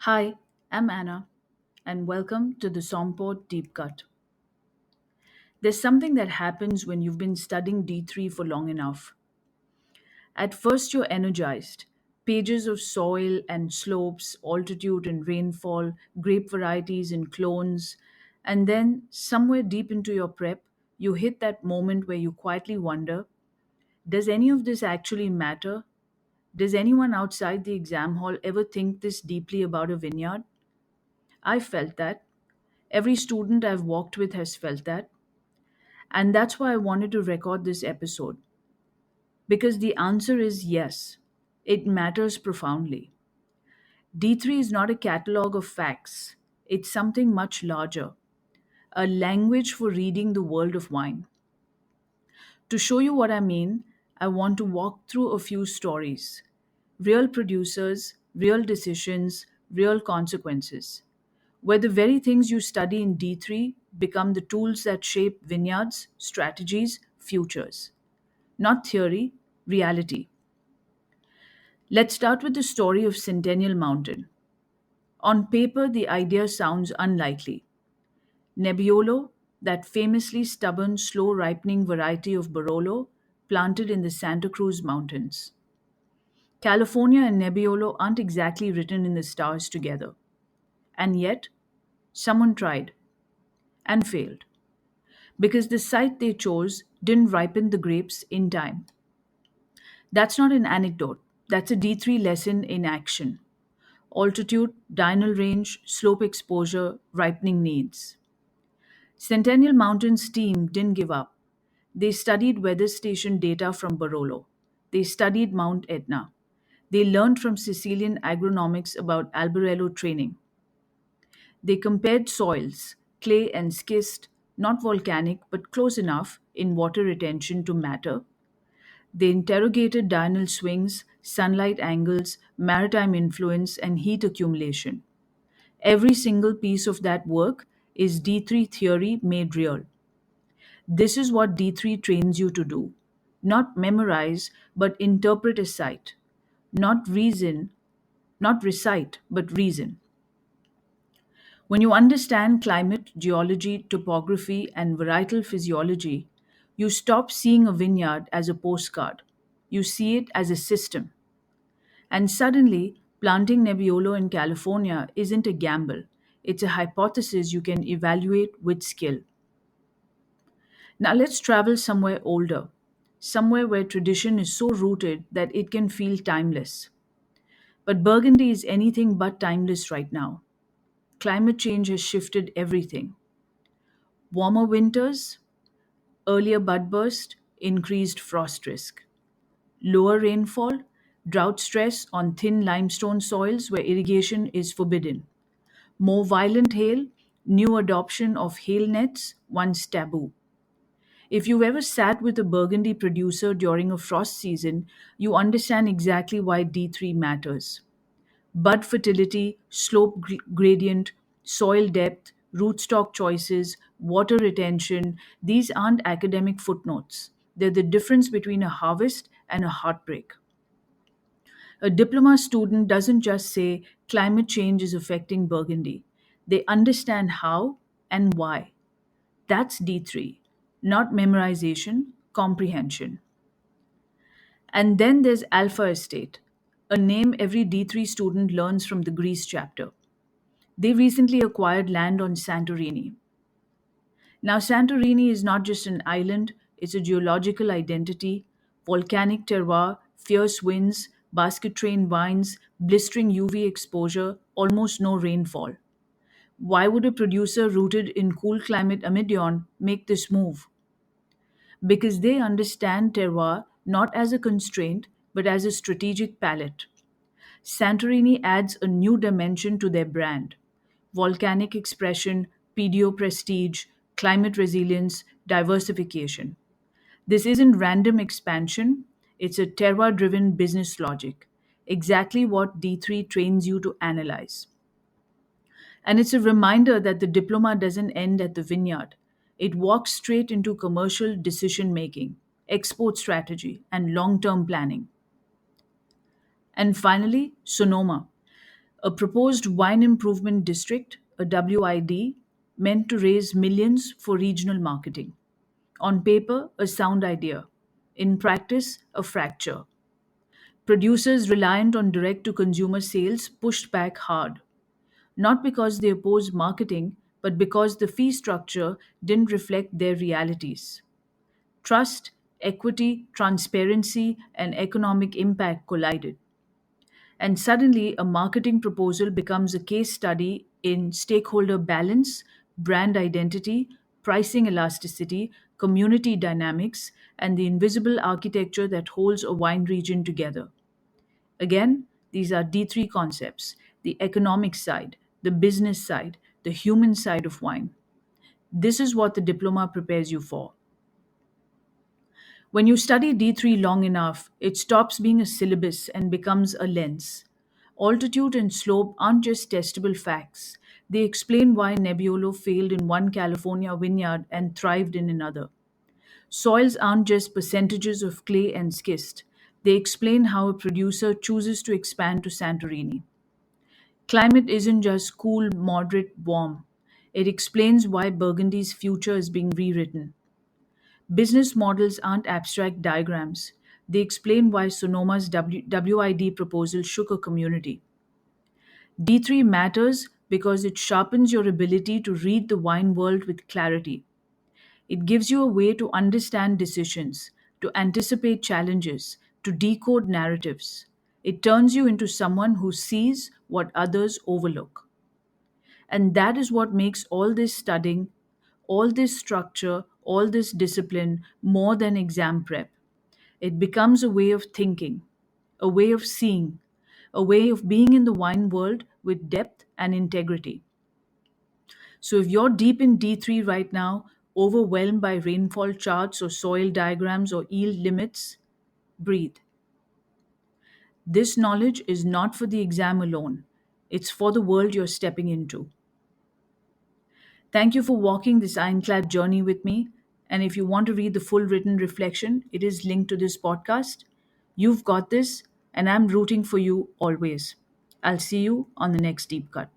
Hi, I'm Anna, and welcome to the Somport Deep Cut. There's something that happens when you've been studying D3 for long enough. At first, you're energized. Pages of soil and slopes, altitude and rainfall, grape varieties and clones. And then, somewhere deep into your prep, you hit that moment where you quietly wonder, does any of this actually matter? Does anyone outside the exam hall ever think this deeply about a vineyard? I felt that. Every student I've walked with has felt that. And that's why I wanted to record this episode. Because the answer is yes, it matters profoundly. D3 is not a catalog of facts, it's something much larger, a language for reading the world of wine. To show you what I mean, I want to walk through a few stories, real producers, real decisions, real consequences, where the very things you study in D3 become the tools that shape vineyards, strategies, futures. Not theory, reality. Let's start with the story of Centennial Mountain. On paper, the idea sounds unlikely. Nebbiolo, that famously stubborn, slow ripening variety of Barolo, planted in the Santa Cruz Mountains. California and Nebbiolo aren't exactly written in the stars together. And yet, someone tried and failed because the site they chose didn't ripen the grapes in time. That's not an anecdote, that's a D3 lesson in action. Altitude, diurnal range, slope exposure, ripening needs. Centennial Mountain's team didn't give up. They studied weather station data from Barolo. They studied Mount Etna. They learned from Sicilian agronomics about Albarello training. They compared soils, clay and schist, not volcanic but close enough in water retention to matter. They interrogated diurnal swings, sunlight angles, maritime influence, and heat accumulation. Every single piece of that work is D3 theory made real. This is what D3 trains you to do. Not memorize, but interpret a sight. Not reason, not recite, but reason. When you understand climate, geology, topography, and varietal physiology, you stop seeing a vineyard as a postcard. You see it as a system. And suddenly, planting Nebbiolo in California isn't a gamble. It's a hypothesis you can evaluate with skill. Now let's travel somewhere older, somewhere where tradition is so rooted that it can feel timeless. But Burgundy is anything but timeless right now. Climate change has shifted everything. Warmer winters, earlier bud burst, increased frost risk. Lower rainfall, drought stress on thin limestone soils where irrigation is forbidden. More violent hail, new adoption of hail nets, once taboo. If you've ever sat with a Burgundy producer during a frost season, you understand exactly why D3 matters. Bud fertility, slope gradient, soil depth, rootstock choices, water retention, these aren't academic footnotes. They're the difference between a harvest and a heartbreak. A diploma student doesn't just say climate change is affecting Burgundy. They understand how and why. That's D3, not memorization, comprehension. And then there's Alpha Estate, a name every D3 student learns from the Greece chapter. They recently acquired land on Santorini. Now, Santorini is not just an island, it's a geological identity, volcanic terroir, fierce winds, basket train vines, blistering UV exposure, almost no rainfall. Why would a producer rooted in cool climate Amidion make this move? Because they understand terroir not as a constraint but as a strategic palette. Santorini adds a new dimension to their brand: volcanic expression, PDO prestige, climate resilience, diversification. This isn't random expansion, it's a terroir driven business logic, exactly what D3 trains you to analyze. And it's a reminder that the diploma doesn't end at the vineyard. It walks straight into commercial decision making, export strategy, and long term planning. And finally, Sonoma. A proposed wine improvement district, a WID, meant to raise millions for regional marketing. On paper, a sound idea. In practice, a fracture. Producers reliant on direct to consumer sales pushed back hard, not because they opposed marketing, but because the fee structure didn't reflect their realities. Trust, equity, transparency, and economic impact collided. And suddenly, a marketing proposal becomes a case study in stakeholder balance, brand identity, pricing elasticity, community dynamics, and the invisible architecture that holds a wine region together. Again, these are D3 concepts: the economic side, the business side, the human side of wine. This is what the diploma prepares you for. When you study D3 long enough, it stops being a syllabus and becomes a lens. Altitude and slope aren't just testable facts, they explain why Nebbiolo failed in one California vineyard and thrived in another. Soils aren't just percentages of clay and schist, they explain how a producer chooses to expand to Santorini. Climate isn't just cool, moderate, warm. It explains why Burgundy's future is being rewritten. Business models aren't abstract diagrams. They explain why Sonoma's WID proposal shook a community. D3 matters because it sharpens your ability to read the wine world with clarity. It gives you a way to understand decisions, to anticipate challenges, to decode narratives. It turns you into someone who sees what others overlook. And that is what makes all this studying, all this structure, all this discipline more than exam prep. It becomes a way of thinking, a way of seeing, a way of being in the wine world with depth and integrity. So if you're deep in D3 right now, overwhelmed by rainfall charts or soil diagrams or yield limits, breathe. This knowledge is not for the exam alone, it's for the world you're stepping into. Thank you for walking this ironclad journey with me. And if you want to read the full written reflection, it is linked to this podcast. You've got this, and I'm rooting for you always. I'll see you on the next Deep Cut.